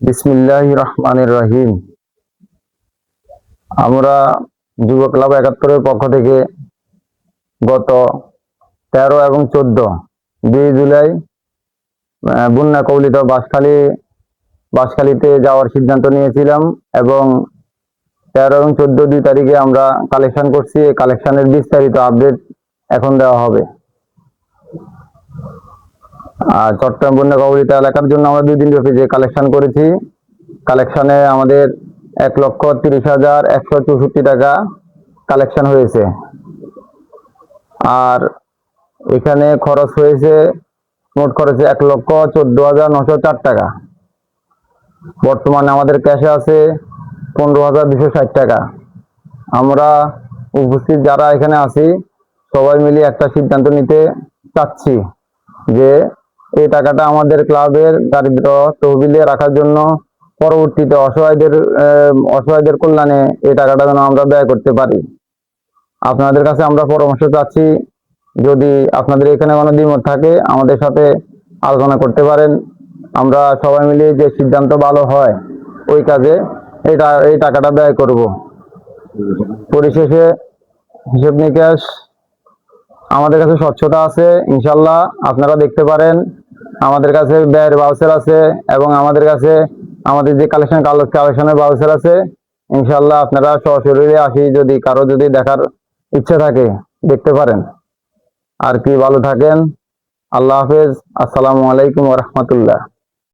বিসমিল্লাহির রহমানির রহিম। আমরা যুব ক্লাব ৭১-এর পক্ষ থেকে গত ১৩ এবং ১৪ ২ জুলাই বন্যা কবলিত বাঁশখালীতে যাওয়ার সিদ্ধান্ত নিয়েছিলাম এবং ১৩ এবং ১৪ ২ তারিখে আমরা কালেকশন করছি। এই কালেকশনের বিস্তারিত আপডেট এখন দেওয়া হবে। আর চট্টগ্রাম বন্যা কবলিত এলাকার জন্য আমরা ২ দিন ব্যাপী যে কালেকশন করেছি, কালেকশনে আমাদের ১,৩০,১৬৪ টাকা কালেকশন হয়েছে। আর এখানে খরচ হয়েছে, মোট খরচে ১,১৪,৯০৪ টাকা। বর্তমানে আমাদের ক্যাশে আছে ১৫,২৬০ টাকা। আমরা উপস্থিত যারা এখানে আছি সবাই মিলে একটা সিদ্ধান্ত নিতে চাচ্ছি যে এই টাকাটা আমাদের ক্লাবের দারিদ্র তহবিলে রাখার জন্য, পরবর্তীতে অসহায়দের কল্যাণে এই টাকাটা যেন আমরা ব্যয় করতে পারি। আপনাদের কাছে আমরা পরামর্শ চাচ্ছি, যদি আপনাদের এখানে কোনো দ্বিমত থাকে আমাদের সাথে আলোচনা করতে পারেন। আমরা সবাই মিলে যে সিদ্ধান্ত ভালো হয় ওই কাজে এই টাকাটা ব্যয় করব। পরিশেষে হিসেব নিকাশ আমাদের কাছে স্বচ্ছতা আছে, ইনশাল্লাহ আপনারা দেখতে পারেন। আমাদের কাছে ব্যয়ের ভাউচার আছে এবং আমাদের কাছে আমাদের যে কালেকশনের ভাউচার আছে। ইনশাল্লাহ আপনারা সশরীরে আসি, যদি কারো যদি দেখার ইচ্ছা থাকে দেখতে পারেন। আর কি, ভালো থাকেন। আল্লাহ হাফেজ। আসসালামু আলাইকুম ওয়া রাহমাতুল্লাহ।